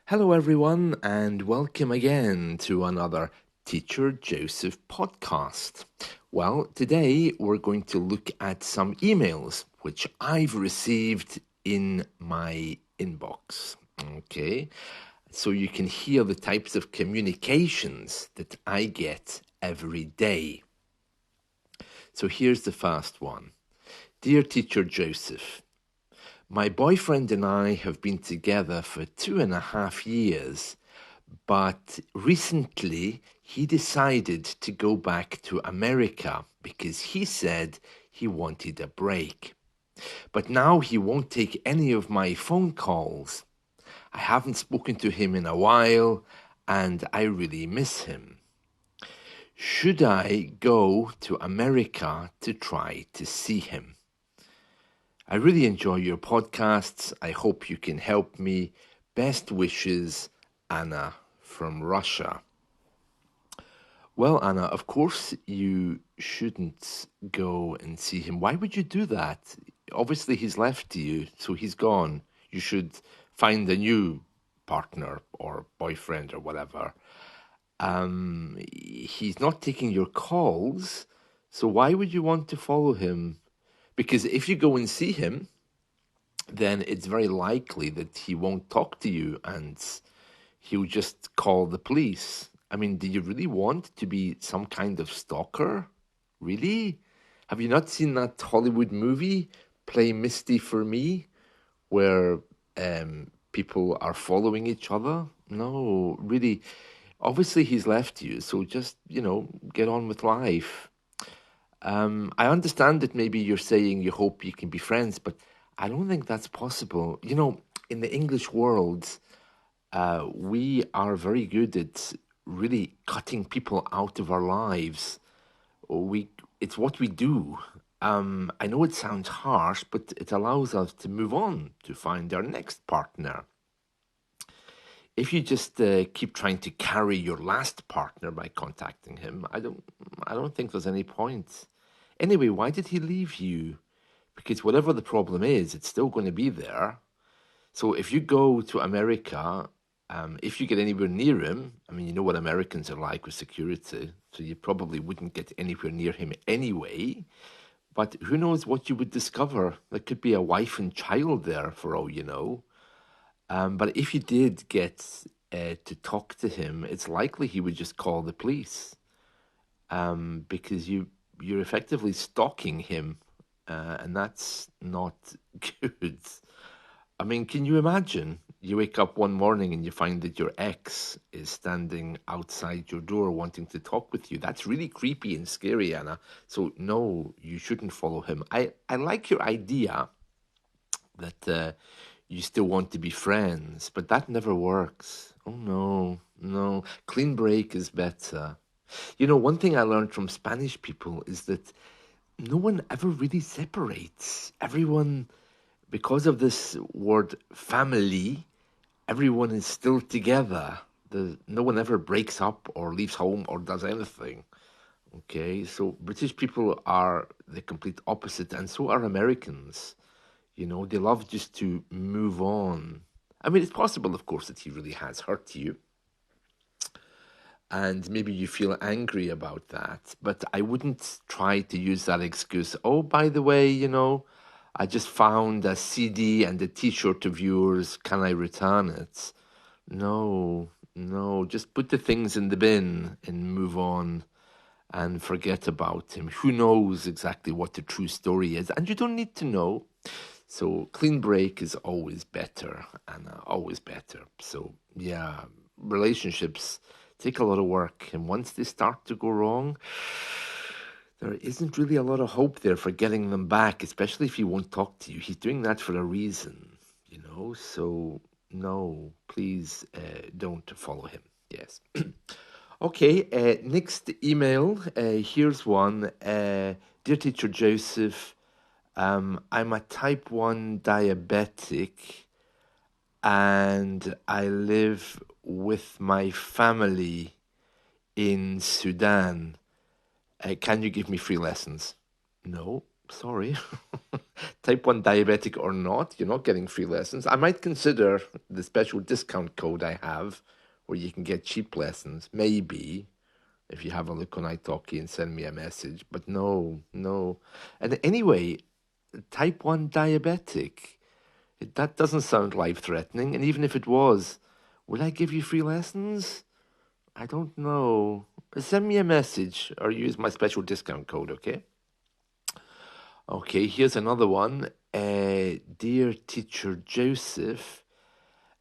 Hello, everyone, and welcome again to another Teacher Joseph podcast. Well, today we're going to look at some emails which I've received in my inbox. Okay, so you can hear the types of communications that I get every day. So here's the first one. Dear Teacher Joseph, my boyfriend and I have been together for 2.5 years, but recently he decided to go back to America because he said he wanted a break. But now he won't take any of my phone calls. I haven't spoken to him in a while and I really miss him. Should I go to America to try to see him? I really enjoy your podcasts. I hope you can help me. Best wishes, Anna from Russia. Well, Anna, of course you shouldn't go and see him. Why would you do that? Obviously, he's left you, so he's gone. You should find a new partner or boyfriend or whatever. He's not taking your calls, so why would you want to follow him? Because if you go and see him, then it's very likely that he won't talk to you and he'll just call the police. I mean, do you really want to be some kind of stalker? Really? Have you not seen that Hollywood movie, Play Misty for Me, where people are following each other? No, really. Obviously, he's left you, so just, get on with life. I understand that maybe you're saying you hope you can be friends, but I don't think that's possible. In the English world, we are very good at really cutting people out of our lives. It's what we do. I know it sounds harsh, but it allows us to move on to find our next partner. If you just keep trying to carry your last partner by contacting him, I don't think there's any point. Anyway, why did he leave you? Because whatever the problem is, it's still going to be there. So if you go to America, if you get anywhere near him, I mean, you know what Americans are like with security, so you probably wouldn't get anywhere near him anyway. But who knows what you would discover? There could be a wife and child there for all you know. But if you did get to talk to him, it's likely he would just call the police because you're effectively stalking him, and that's not good. I mean, can you imagine? You wake up one morning and you find that your ex is standing outside your door wanting to talk with you. That's really creepy and scary, Anna. So, no, you shouldn't follow him. I like your idea that you still want to be friends, but that never works. Oh, no, no. Clean break is better. One thing I learned from Spanish people is that no one ever really separates. Everyone, because of this word family, everyone is still together. No one ever breaks up or leaves home or does anything. Okay, so British people are the complete opposite, and so are Americans. They love just to move on. I mean, it's possible, of course, that he really has hurt you, and maybe you feel angry about that, but I wouldn't try to use that excuse. Oh, by the way, I just found a CD and a t-shirt of yours. Can I return it? No, no, just put the things in the bin and move on and forget about him. Who knows exactly what the true story is? And you don't need to know. So clean break is always better, and always better. So yeah, relationships take a lot of work, and once they start to go wrong, there isn't really a lot of hope there for getting them back, especially if he won't talk to you. He's doing that for a reason. So no, please don't follow him. Yes. Okay, next email. Here's one. Dear Teacher Joseph, I'm a type 1 diabetic and I live with my family in Sudan. Can you give me free lessons? No. sorry. Type 1 diabetic or not, you're not getting free lessons. I might consider the special discount code I have where you can get cheap lessons. Maybe if you have a look on italki and send me a message. But no, no. And anyway, type 1 diabetic, that doesn't sound life threatening. And even if it was, will I give you free lessons? I don't know. Send me a message or use my special discount code, okay? Okay, here's another one. Dear Teacher Joseph,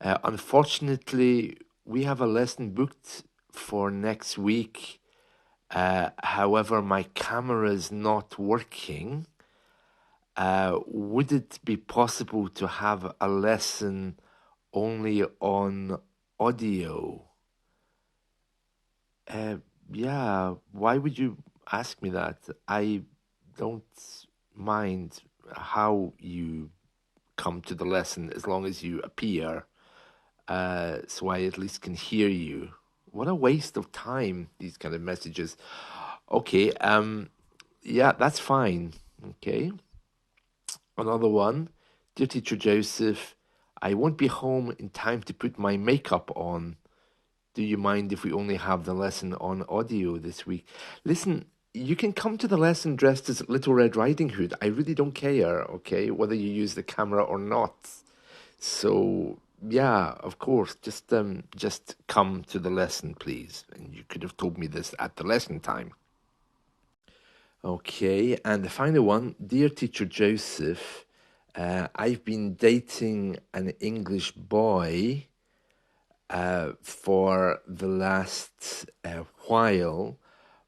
unfortunately, we have a lesson booked for next week. However, my camera is not working. Would it be possible to have a lesson only on audio? Uh, yeah, why would you ask me that? I don't mind how you come to the lesson as long as you appear, so I at least can hear you. What a waste of time, these kind of messages. Okay, yeah, that's fine. Okay. Another one. Dear Teacher Joseph, I won't be home in time to put my makeup on. Do you mind if we only have the lesson on audio this week? Listen, you can come to the lesson dressed as Little Red Riding Hood. I really don't care, okay, whether you use the camera or not. So yeah, of course, just come to the lesson, please. And you could have told me this at the lesson time. Okay, and the final one, dear Teacher Joseph, I've been dating an English boy for the last while,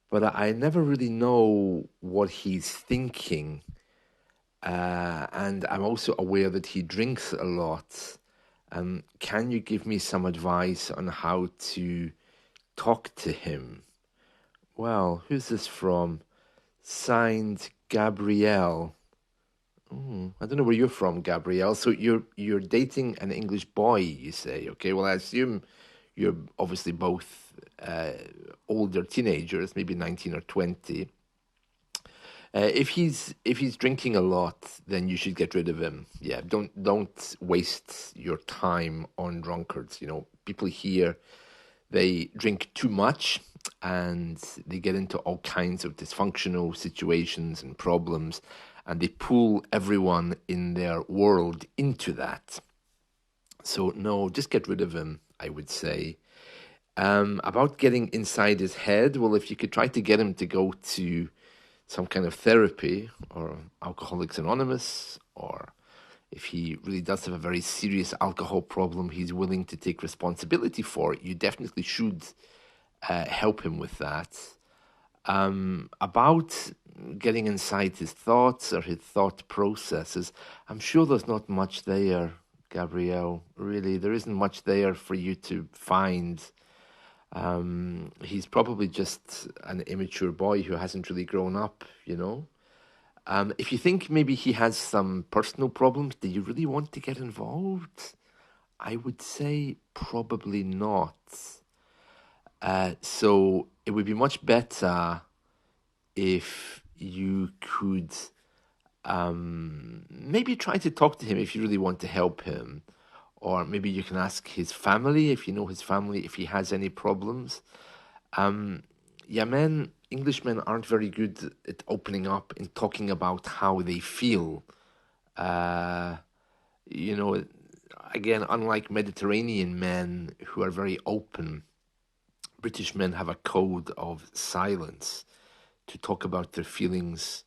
but I never really know what he's thinking. And I'm also aware that he drinks a lot. Can you give me some advice on how to talk to him? Well, who's this from? Signed Gabrielle. I don't know where you're from, Gabrielle. So you're dating an English boy, you say? Okay. Well, I assume you're obviously both older teenagers, maybe 19 or 20. If he's drinking a lot, then you should get rid of him. Yeah, don't waste your time on drunkards. You know, people here, they drink too much and they get into all kinds of dysfunctional situations and problems, and they pull everyone in their world into that. So no, just get rid of him, I would say. About getting inside his head, well, if you could try to get him to go to some kind of therapy or Alcoholics Anonymous, or if he really does have a very serious alcohol problem he's willing to take responsibility for, you definitely should help him with that. About getting inside his thoughts or his thought processes, I'm sure there's not much there, Gabrielle. Really, there isn't much there for you to find. He's probably just an immature boy who hasn't really grown up, you know? If you think maybe he has some personal problems, do you really want to get involved? I would say probably not. So it would be much better if you could maybe try to talk to him if you really want to help him. Or maybe you can ask his family, if you know his family, if he has any problems. Yeah, Englishmen aren't very good at opening up and talking about how they feel. Uh, you know, again, unlike Mediterranean men who are very open, British men have a code of silence. To talk about their feelings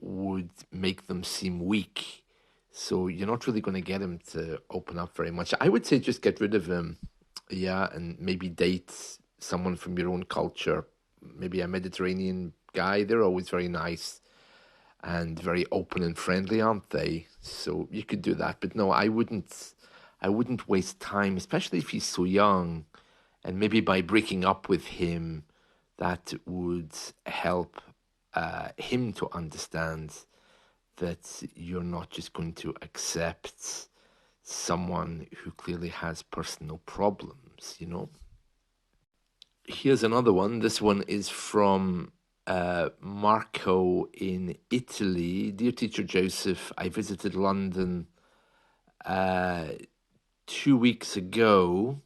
would make them seem weak. So you're not really going to get him to open up very much. I would say just get rid of him, yeah, and maybe date someone from your own culture, maybe a Mediterranean guy. They're always very nice and very open and friendly, aren't they? So you could do that. But no, I wouldn't. I wouldn't waste time, especially if he's so young. And maybe by breaking up with him, that would help him to understand that you're not just going to accept someone who clearly has personal problems, you know? Here's another one. This one is from Marco in Italy. Dear Teacher Joseph, I visited London 2 weeks ago,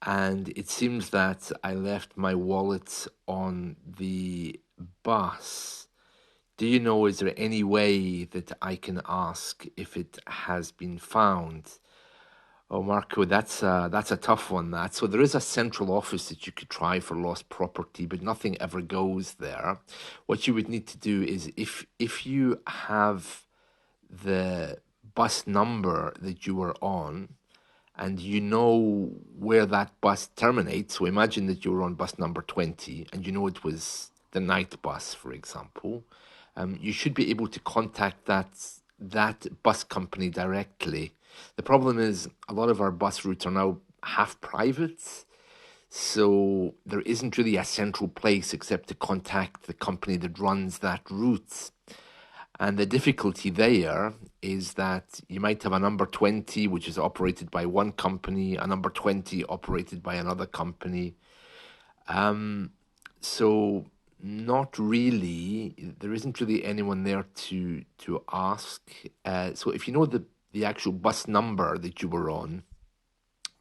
and it seems that I left my wallet on the bus. Do you know, is there any way that I can ask if it has been found? Oh, Marco, that's a tough one. That so there is a central office that you could try for lost property, but nothing ever goes there. What you would need to do is if you have the bus number that you were on, and you know where that bus terminates. So imagine that you were on bus number 20 and you know it was the night bus, for example. You should be able to contact that bus company directly. The problem is a lot of our bus routes are now half private, so there isn't really a central place except to contact the company that runs that route. And the difficulty there is that you might have a number 20, which is operated by one company, a number 20 operated by another company. So not really, there isn't really anyone there to ask. So if you know the actual bus number that you were on,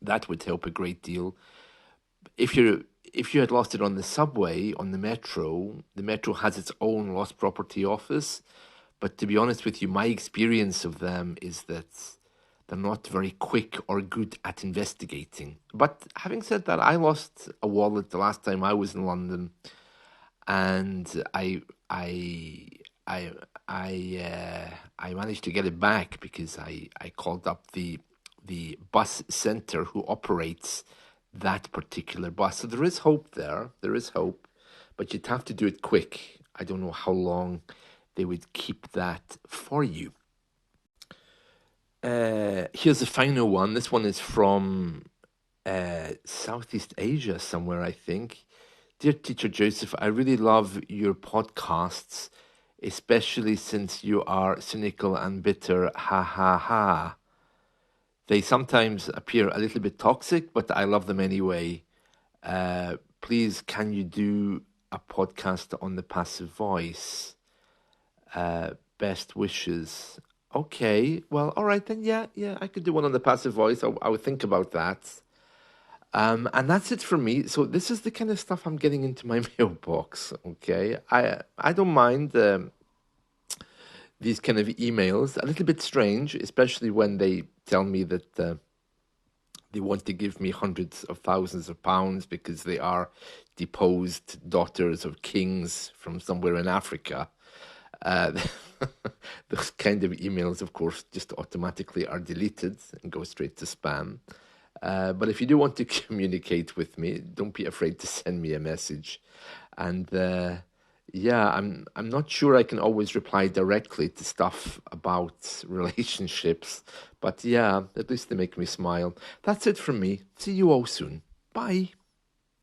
that would help a great deal. If you had lost it on the subway, on the metro has its own lost property office. But to be honest with you, my experience of them is that they're not very quick or good at investigating. But having said that, I lost a wallet the last time I was in London, and I I managed to get it back because I called up the bus center who operates that particular bus. So there is hope there. There is hope, but you'd have to do it quick. I don't know how long they would keep that for you. Here's the final one. This one is from Southeast Asia somewhere, I think. Dear Teacher Joseph, I really love your podcasts, especially since you are cynical and bitter. Ha ha ha. They sometimes appear a little bit toxic, but I love them anyway. Please, can you do a podcast on the passive voice? Best wishes. Okay, well, all right then. Yeah, I could do one on the passive voice. I would think about that. And that's it for me. So this is the kind of stuff I'm getting into my mailbox. Okay, I don't mind these kind of emails. A little bit strange, especially when they tell me that they want to give me hundreds of thousands of pounds because they are deposed daughters of kings from somewhere in Africa. Uh, those kind of emails, of course, just automatically are deleted and go straight to spam. But if you do want to communicate with me, don't be afraid to send me a message. And yeah, I'm not sure I can always reply directly to stuff about relationships, but yeah, at least they make me smile. That's it from me. See you all soon. Bye.